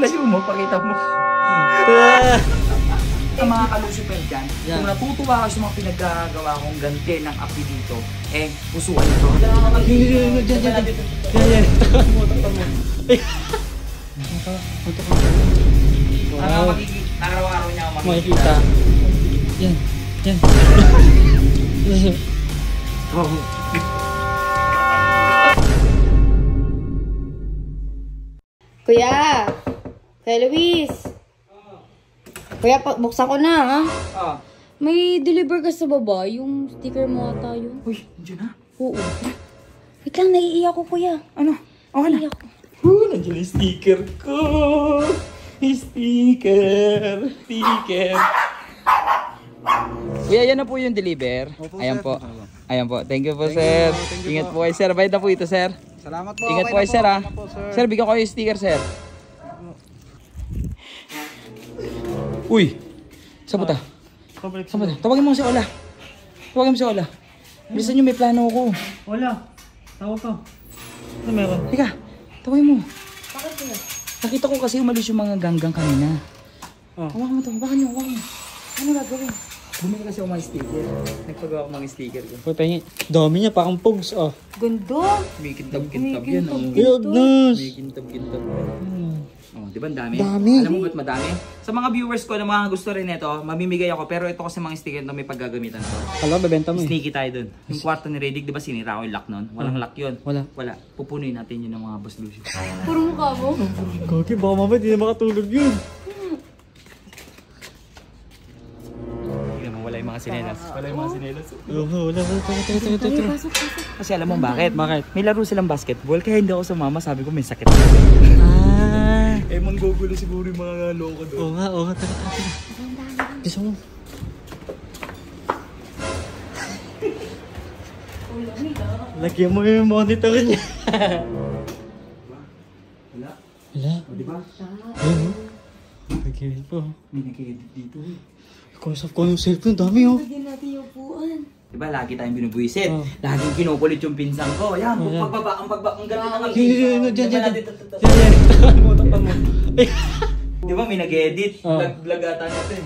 Flash mo, pakita mo. Ang mga kalusuper dyan, kung natutuwa ka sa mga pinaggagawa kong ganti ng api dito, pusuan ito. Para makikita, araw-araw niya ang makikita. Yan. Kuya Luis. Kuya, buksan ko na, ha? May deliver ka sa baba, yung sticker mo ata yun. Uy, nandiyan na? Oo. Wait lang, naiiyak ko, kuya. Ano? Okay na. Naiiyak ko. Nandiyan yung sticker ko. Sticker. Kuya, yan na po yung deliver. Ayan po. Ayan po. Thank you po, sir. Ingat po kayo, sir. Bayad na po ito, sir. Salamat po. Ingat po kayo, sir, ha. Sir, bigyan ko yung sticker, sir. Uy! Saan ba? Tawagin mo si Ola. Bilisan nyo, may plano ako. Wala. Tawag ka. Ano meron? Teka, tawagin mo. Bakit kuya? Nakita ko kasi umalis yung mga ganggang kanina. Oh. Hawakan mo to, hawakan nyo. Ano gagawin? Bumili kasi ako mga sticker. Nagpagawa ko mga sticker ko. Uy, pengi. Dami niya, parang pugs, oh. Ganda. May kintab-kintab yan. Goodness! May kintab-kintab yan. Oh, di ba ang dami? Dami. Alam mo ba't madami? Sa mga viewers ko na mga gusto rin ito, mamimigay ako. Pero ito kasi mga sticker na may paggagamitan ko. Alam, bebenta mo eh. Sneaky tayo dun. Yung kwarto ni Redick, di ba sinira ko yung lock nun? Walang lock yun. Wala. Pupunuin natin yun ng mga Boss Lucio. Puro mukha mo. Gagi, baka mamaya di na makatulog yun. Wala yung mga sinelas. Wala. Wala. Pasok. Kasi alam mo bakit? May laro silang basketball, kaya hindi ako sumama. Sabi ko may sakit. Manggugulo siguro yung mga loko doon. Oo nga. Tara. Bisa mo. Lagyan mo yung monitor niya. Wala. Di ba? Ayun, oh. Lagyan po. May nag-edit dito eh. Kausap ko yung cellphone, dami oh. Lagyan natin yung upuan. Diba, lagi tayong binubuisit. Laging kinukulit yung pinsang ko. Yan, ang ganda ng Diyan. Diba, may nag-edit. Vlog ata natin.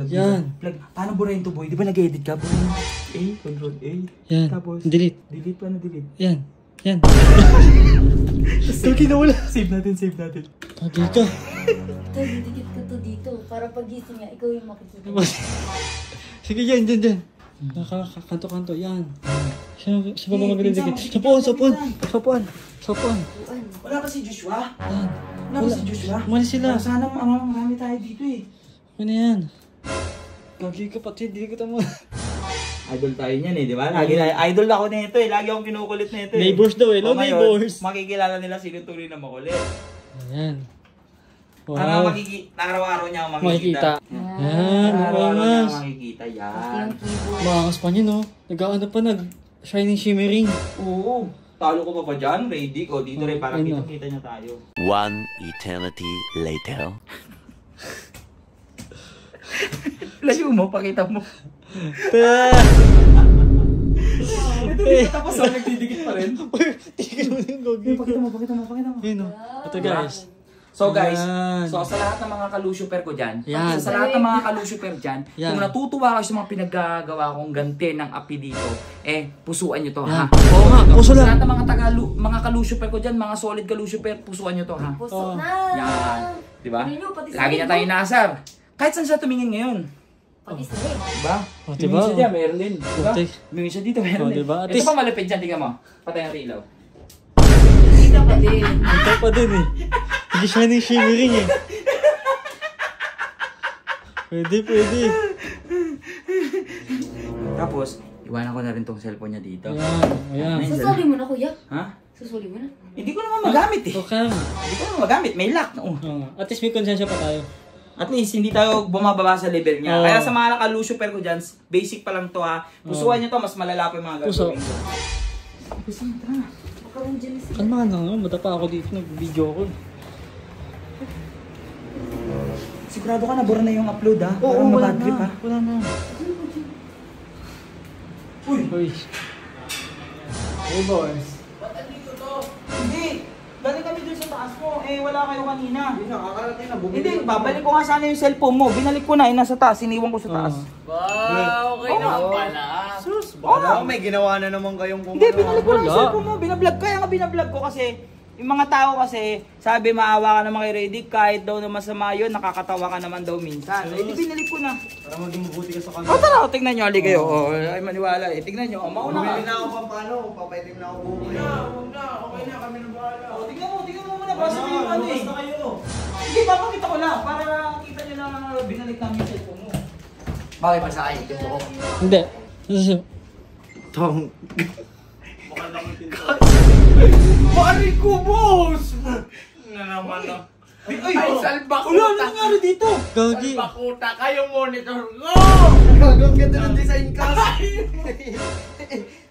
Yan. Paano burahin to, boy? Diba nag-edit ka? Burahin A, Control A. Yan. Tapos, Delete. Paano delete? Yan. Kaki na wala. Save natin. Kagi ka. Ito, didikit ko to dito. Para pagising niya, ikaw yung makikita. Sige, yan. Kanto-kanto, yan. Siya ba magdidikit? Sapuan. Wala pa si Joshua? Yan. Wala pa si Joshua? Umalis sila. Sana marami tayo dito eh. Ano yan? Gagi ka pati, hindi kita mo. Idol tayo niyan eh, di ba? Idol ako nito eh. Lagi akong kinukulit nito eh. Neighbors daw eh, no? Neighbors. Makikilala nila sino tuloy na makulit. Ayan. Para araw-araw niya ako makikita. Yan, Araw-araw niya ako maangas. makikita. Yan. Maangas pa niya, no? Shining shimmering. Oo. Talo ko pa dyan, ready ko. Dito rin para kita niya tayo. One eternity later. Flash mo, pakita mo. Ito tapos nagdidikit pa rin. Tigil mo yung gagi. Pakita mo. Yun, no? Ito, guys. So guys, Yan. sa lahat ng mga kalusuper ko dyan, Yan. sa lahat ng mga kalusuper dyan, Yan. kung natutuwa kayo sa mga pinaggagawa kong ganti ng api dito, pusuan nyo to, Yan. ha? Oo nga, puso Sa lang. lahat ng mga kalusuper ko dyan, mga solid kalusuper, pusuan nyo to, ha? Puso na. Yan. Diba? Ano nyo, pati Lagi sa na tayo nasar. Kahit saan siya tumingin ngayon. Pati sa rin. Diba? Oh, Tumingin diba? siya dyan, meron din. Diba? Okay. Tumingin siya dito, meron Oh, din. diba? At Ito least- pa malapit dyan, tingnan mo. Patay natin ilaw. Kita pa din. Ito pa din eh. Hindi shining shimmering eh. Pwede. Tapos, iwanan ko na rin tong cellphone niya dito. Ayan. Susuli mo na, kuya. Ha? Susuli mo na. Hindi ko naman magamit eh. Okay. Hindi ko naman magamit. May lock. Oh. At least may konsensya pa tayo. At least, hindi tayo bumababa sa level niya. Oo. Kaya sa mga nakalusuper ko dyan, basic pa lang to ha. Pusuan niyo to, mas malala pa yung mga Puso. gagawin ko. Puso na, tara. Magkaroon dyan na Kalma ka na, matapa ako dito, nag-video ko. Sigurado ka na, bura na yung upload ha. Parang wala mabad trip ha. Wala na. Uy! Hey boys. Ba't andito to? Hindi! Galing kami dun sa taas mo. Eh, wala kayo kanina. Hindi, nakakarating na. Hindi, babalik ko nga sana yung cellphone mo. Binalik ko na, nasa taas. Iniwan ko sa taas. Wow, okay naman pala. Sus, baka may ginawa na naman kayong Hindi, binalik ko na yung cellphone mo. Binablog ko. Kaya nga binablog ko kasi yung mga tao kasi sabi maawa ka naman kay Redick. Kahit daw na masama yun, nakakatawa ka naman daw minsan. Eh, di binalik ko na. Para maging mabuti ka sa kanila. O, tara, tignan nyo. Ali kayo. Ay, maniwala eh. Tignan nyo. Mauna ka. Bumili na ako pampano, papaitim na ako buhay. Huwag na, okay na, kami na bahala. O, tignan mo muna. Basta yung ano eh. Basta kayo. Hindi, papakita ko lang. Para kita nyo lang na binalik namin yung cellphone mo. Bakit pa sa akin? Ito ko. Hindi. Tong. Pari ko, boss! Na naman na. Ay, salbakuta! Wala, ano nangyari dito? Gagi. Salbakuta kayo monitor ko! Gagawin ganda ng design cast.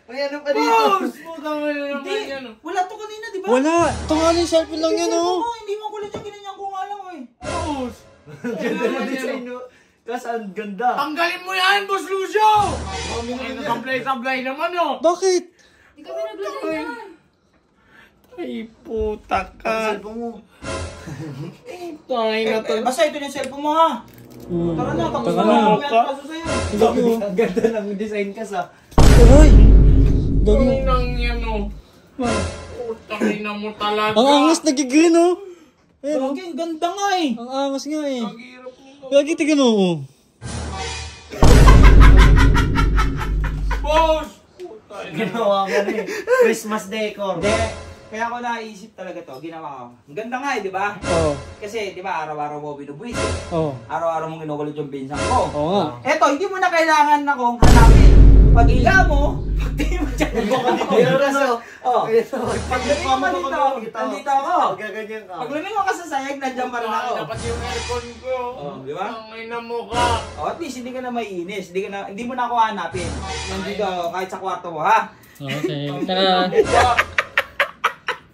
May ano pa dito? Boss! Puta mo na naman Hindi, yan. wala to kanina, di ba? Wala. Ito nga lang yung cellphone lang yan, oh. Hindi mo kulit yung ginanyan ko nga lang, eh. Boss! Ganda ng design no. Kasi ang ganda. Tanggalin mo yan, Boss Lucio! Ay, nakablay-sablay naman, oh! Bakit? Hindi kami naglagay yan. Ay, puta Ang ka. cellphone mo. Tangay na to. Basta ito yung cellphone mo, ha? Tara na, tapos Tara na. na. Mamaya ang kaso sa'yo. Gagi, oh. Ang ganda ng design cast ah. Ay. Gagi. Ang nang yan, oh. Putang ina mo talaga. Ang angas nagigreen, oh. Ayun, oh. Gagi, ang ganda nga, eh. Ang angas nga, eh. Ang hirap mo. Gagi, tignan mo, oh. Boss! Puta ina. Ginawa ka na eh. Christmas decor. Hindi, kaya ako naisip talaga to, ginawa ko. Ang ganda nga, eh, di ba? Oo. Kasi, di ba, araw-araw mo binubuisit. Oo. Araw-araw mong kinukulit yung binsang ko. Oo nga. Eto, hindi mo na kailangan akong hanapin. Pag higa mo, pag tingin mo dyan, Ayun na so. Oh. Ito. Pag lumiko mo dito, nandito ako. Gaganyan ka. Pag lumiko ka sa sayag, nandiyan pa rin ako. Dapat yung aircon ko. Oh, di ba? Ang ina mo ka. Oh, at least hindi ka na maiinis. Hindi mo na ako hanapin. Nandito ako, kahit sa kwarto mo, ha? Okay. Tara. Ina mo ka.